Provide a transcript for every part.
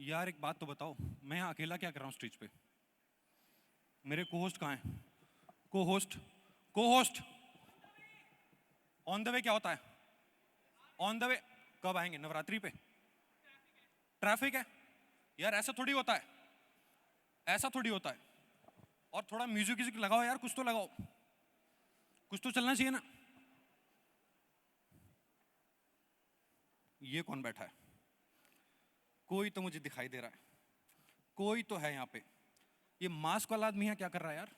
यार एक बात तो बताओ, मैं यहाँ अकेला क्या कर रहा हूँ स्टेज पे? मेरे को होस्ट कहाँ है? को होस्ट, को होस्ट ऑन द वे क्या होता है? ऑन द वे कब आएंगे? नवरात्रि पे ट्रैफिक है यार, ऐसा थोड़ी होता है, ऐसा थोड़ी होता है। और थोड़ा म्यूजिक व्यूजिक लगाओ यार, कुछ तो लगाओ, कुछ तो चलना चाहिए ना। ये कौन बैठा है? कोई तो मुझे दिखाई दे रहा है, कोई तो है यहाँ पे। ये मास्क वाला आदमी है, क्या कर रहा है यार?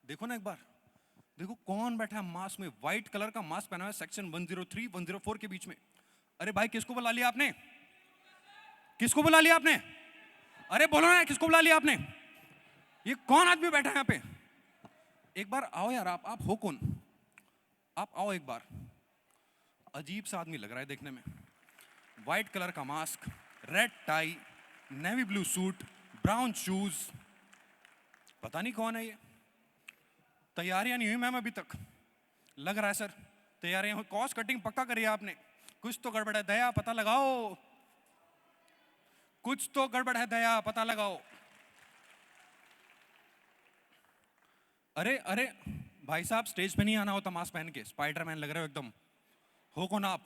देखो ना एक बार, देखो कौन बैठा है मास्क में, व्हाइट कलर का मास्क पहना है, सेक्शन 103 104 के बीच में। अरे भाई किसको बुला लिया आपने? किसको बुला लिया आपने? अरे बोलो ना, किसको बुला लिया आपने? ये कौन आदमी बैठा है यहाँ पे? एक बार आओ यार, आप हो कौन? आप आओ एक बार। अजीब सा आदमी लग रहा है देखने में, व्हाइट कलर का mask, red tie, navy blue suit, brown shoes, पता नहीं कौन है ये। तैयारियां नहीं हुई मैम अभी तक, लग रहा है सर तैयारियां हुई। कॉस्ट कटिंग पक्का करी है आपने? कुछ तो गड़बड़ है, दया पता लगाओ, कुछ तो गड़बड़ है, दया पता लगाओ। अरे अरे भाई साहब, स्टेज पे नहीं आना होता मास्क पहन के, स्पाइडरमैन लग रहे हो एकदम। हो कौन आप?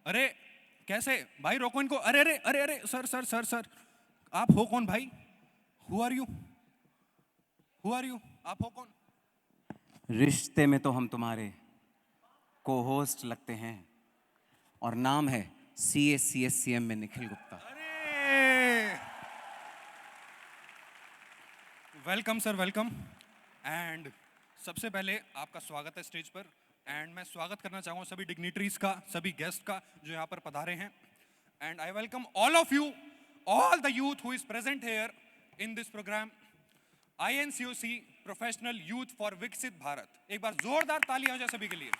अरे कैसे भाई, रोको इनको। अरे अरे अरे अरे सर सर सर सर, आप हो कौन भाई? Who are you? Who are you? आप हो कौन? रिश्ते में तो हम तुम्हारे को होस्ट लगते हैं और नाम है CSCSCM में निखिल गुप्ता। अरे वेलकम सर, वेलकम। एंड सबसे पहले आपका स्वागत है स्टेज पर। एंड मैं स्वागत करना चाहूँगा सभी डिग्निटरीज का, सभी गेस्ट का जो यहाँ पर पधारे हैं। And I welcome all of you, all the youth who is present here in this programme, INCOC professional youth for विकसित भारत। एक बार जोरदार तालियां हो जाए सभी के लिए।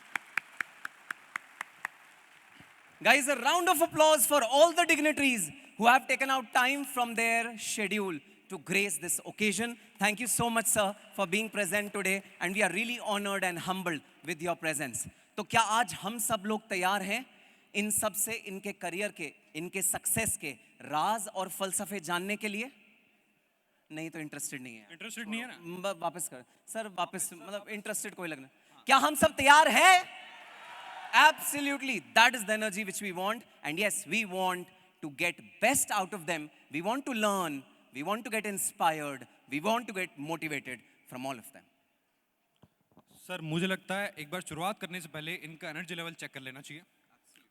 Guys, a round of applause for all the dignitaries who have taken out time from their schedule to grace this occasion. Thank you so much, sir, for being present today, and we are really honored and humbled with your presence. तो क्या आज हम सब लोग तैयार हैं इन सब से, इनके करियर के, इनके सक्सेस के राज और फलसफे जानने के लिए? नहीं तो इंटरेस्टेड नहीं है। इंटरेस्टेड नहीं है ना? वापस कर सर, वापस मतलब इंटरेस्टेड कोई लगना। क्या हम सब तैयार हैं? Absolutely, that is the energy which we want, and yes, we want to get best out of them. We want to learn, we want to get inspired, we want to get motivated from all of them. Sir मुझे लगता है एक बार शुरुआत करने से पहले इनका energy level check कर लेना चाहिए।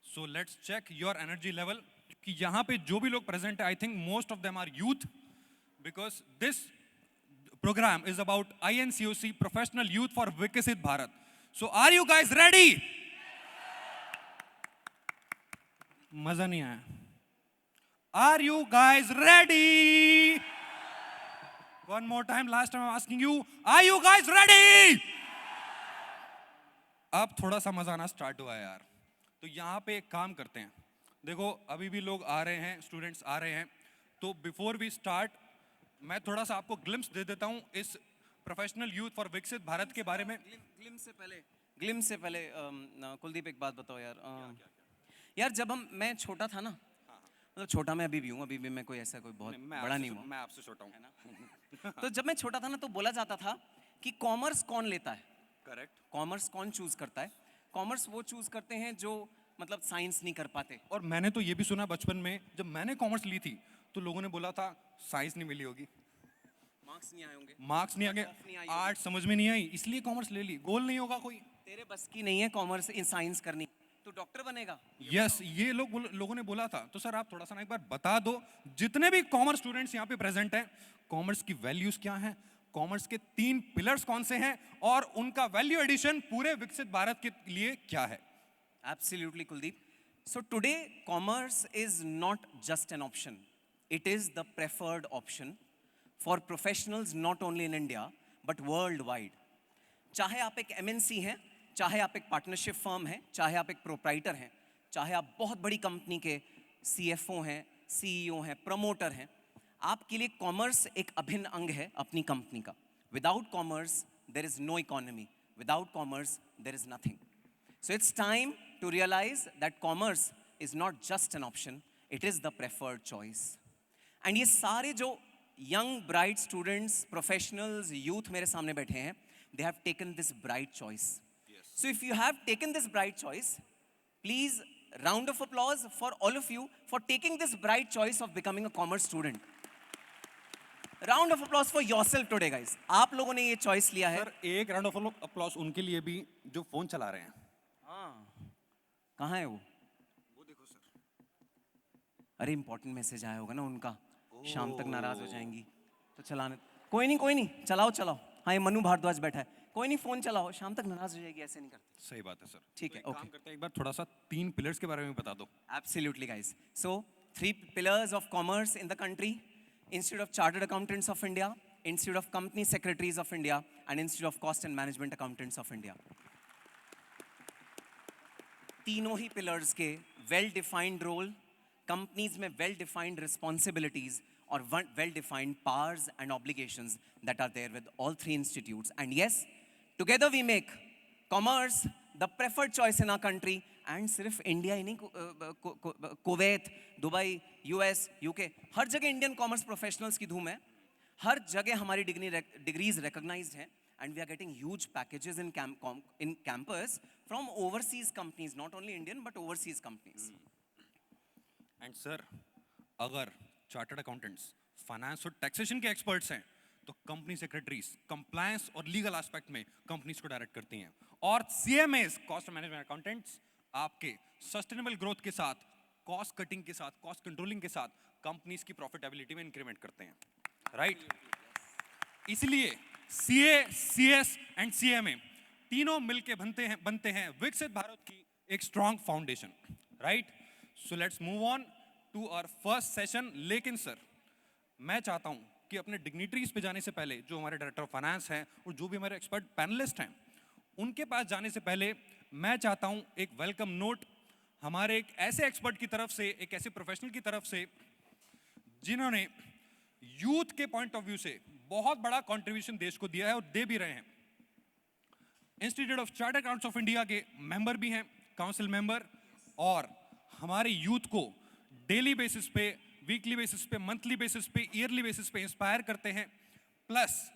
So let's check your energy level कि यहाँ पे जो भी लोग प्रेजेंट है, I think most of them are youth, because this program is about INCOC professional youth for विकसित Bharat. So are you guys ready? मजा नहीं आया। Are you guys ready? One more time, last time I am asking you, are you guys ready? अब थोड़ा सा मजा आना start हुआ है यार। तो यहाँ पे एक काम करते हैं, देखो अभी भी लोग आ रहे हैं, स्टूडेंट्स आ रहे हैं, तो बिफोर वी स्टार्ट मैं थोड़ा सा आपको ग्लिम्स दे देता हूँ इस प्रोफेशनल यूथ फॉर विकसित भारत के बारे में। ग्लिम्स से पहले कुलदीप एक बात बताओ यार। यार जब मैं छोटा था ना, मतलब छोटा मैं अभी भी हूँ, अभी भी मैं कोई ऐसा कोई बहुत बड़ा नहीं हूँ। मैं आपसे छोटा हूँ। तो जब मैं छोटा था ना तो बोला जाता था कि कॉमर्स कौन लेता है? करेक्ट। कॉमर्स कौन चूज करता है? कॉमर्स वो चूज करते हैं जो मतलब साइंस नहीं कर पाते। और मैंने तो ये भी सुना बचपन में, जब मैंने कॉमर्स ली थी तो लोगों ने बोला था साइंस नहीं मिली होगी, मार्क्स नहीं आए होंगे, मार्क्स नहीं आगे, आर्ट समझ में नहीं आई, इसलिए कॉमर्स ले ली, गोल नहीं होगा कोई, तेरे बस की नहीं है कॉमर्स इन साइंस करनी, तो डॉक्टर बनेगा। यस ये लोगों ने बोला था। तो सर आप थोड़ा सा ना एक बार बता दो, जितने भी कॉमर्स स्टूडेंट्स यहाँ पे प्रेजेंट हैं, कॉमर्स की वैल्यूज क्या हैं, कॉमर्स के 3 पिलर्स कौन से हैं और उनका वैल्यू एडिशन पूरे विकसित भारत के लिए क्या है? Absolutely, Kuldeep. So today, commerce is not just an option. It is the preferred option for professionals not only in India but worldwide. चाहे आप एक MNC हैं, चाहे आप एक पार्टनरशिप फर्म हैं, चाहे आप एक प्रोप्राइटर हैं, चाहे आप बहुत बड़ी कंपनी के CFO हैं, CEO हैं, प्रमोटर हैं, आपके लिए कॉमर्स एक अभिन्न अंग है अपनी कंपनी का। Without commerce there is no economy, without commerce there is nothing. So it's time to realize that commerce is not just an option, it is the preferred choice. And ये सारे जो young bright students, professionals, youth मेरे सामने बैठे हैं, they have taken this bright choice. So if you have taken this bright choice, please round of applause for all of you for taking this bright choice of becoming a commerce student. Round of applause for yourself today, guys. आप लोगों ने ये choice लिया है. Sir एक round of applause उनके लिए भी जो फोन चला रहे हैं. हाँ, कहाँ है वो? वो देखो सर. अरे इंपॉर्टेंट मैसेज आया होगा ना उनका. शाम तक नाराज हो जाएंगी तो चलाने. कोई नहीं, चलाओ. हाँ, ये मनु भारद्वाज बैठा है. कोई नहीं, फोन चलाओ, शाम तक नाराज हो जाएगी, ऐसे नहीं करते. सही बात है सर. ठीक है, तो एक okay. काम करते हैं, एक बार थोड़ा सा 3 पिलर्स के बारे में बता दो. Absolutely, guys. So, 3 pillars of commerce in the country: Institute of Chartered Accountants of India, Institute of Company Secretaries of India, and Institute of Cost and Management Accountants of India. तीनों ही pillars के well-defined role, companies में well-defined responsibilities और well-defined powers and obligations that are there with all 3 institutes. And yes, together we make commerce the preferred choice in our country. And सिर्फ India ही नहीं, Kuwait, Dubai, US, UK, हर जगह Indian commerce professionals की धूम है. हर जगह हमारी degrees recognised हैं. And we are getting huge packages in campus from overseas companies, not only Indian but overseas companies. And sir, अगर चार्टर्ड अकाउंटेंट्स फाइनेंस और taxation के एक्सपर्ट्स हैं तो कंपनी सेक्रेटरीज कंप्लायंस और लीगल एस्पेक्ट में companies को direct करती हैं, और सीएमएस कॉस्ट मैनेजमेंट अकाउंटेंट्स आपके सस्टेनेबल ग्रोथ के साथ, कॉस्ट कटिंग के साथ, कॉस्ट कंट्रोलिंग के साथ कंपनीज की प्रॉफिटेबिलिटी में इंक्रीमेंट करते हैं. राइट? इसलिए सीए, सीएस एंड सीएमए तीनों मिलके बनते हैं विकसित भारत की एक strong foundation. Right? So let's move on to our first session. लेकिन सर, मैं चाहता हूं कि अपने डिग्निटरीज पे जाने से पहले जो हमारे डायरेक्टर ऑफ फाइनेंस हैं और जो भी हमारे एक्सपर्ट पैनलिस्ट हैं, उनके पास जाने से पहले मैं चाहता हूं एक वेलकम नोट हमारे एक ऐसे एक्सपर्ट की तरफ से, एक ऐसे प्रोफेशनल की तरफ से जिन्होंने यूथ के पॉइंट ऑफ व्यू से बहुत बड़ा कंट्रीब्यूशन देश को दिया है और दे भी रहे हैं. Institute of chartered accountants of India के मेंबर भी हैं, काउंसिल मेंबर, और हमारे यूथ को डेली बेसिस पे, वीकली बेसिस पे, मंथली बेसिस पे, ईयरली बेसिस पे इंस्पायर करते हैं. प्लस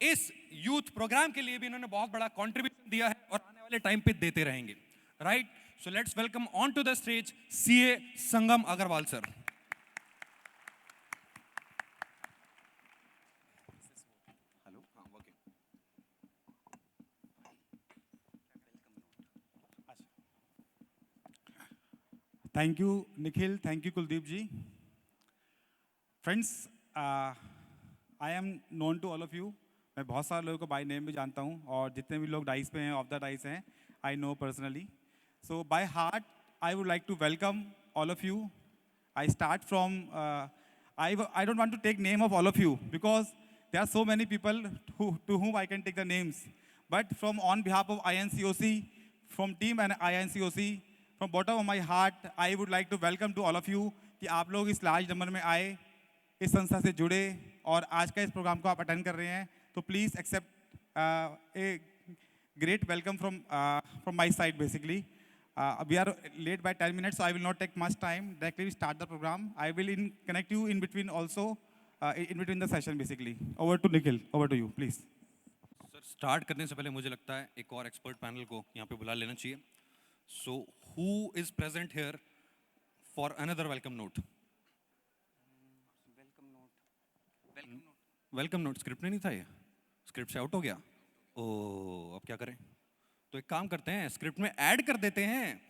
इस यूथ प्रोग्राम के लिए भी इन्होंने बहुत बड़ा कंट्रीब्यूशन दिया है और आने वाले टाइम पे देते रहेंगे. Right? So let's welcome on to the stage CA Sangam Agarwal sir. Hello. हाँ, okay. Thank you Nikhil, thank you Kuldeep ji. Friends, I am known to all of you. मैं बहुत सारे लोगों को बाय नेम भी जानता हूँ, और जितने भी लोग डाइस पे हैं, ऑफ द डाइस हैं, I know personally. So by heart I would like to welcome all of you. I start from, I don't want to take name of all of you because there are so many people to whom I can take the names. But from on behalf of INCOC, from team and INCOC, from bottom of my heart, I would like to welcome to all of you कि आप लोग इस large number में आए, इस संस्था से जुड़े और आज का इस प्रोग्राम को आप अटेंड कर रहे हैं. तो please accept a great welcome from my side basically. We are late by 10 minutes, so I will not take much time. Directly we start the program. I will connect you in between also, in between the session basically. Over to Nikhil. Over to you, please. Sir, start करने से पहले मुझे लगता है एक और expert panel को यहाँ पे बुला लेना चाहिए. So who is present here for another welcome note? Welcome note script में नहीं था, ये स्क्रिप्ट से आउट हो गया. ओ, अब क्या करें? तो एक काम करते हैं, स्क्रिप्ट में ऐड कर देते हैं.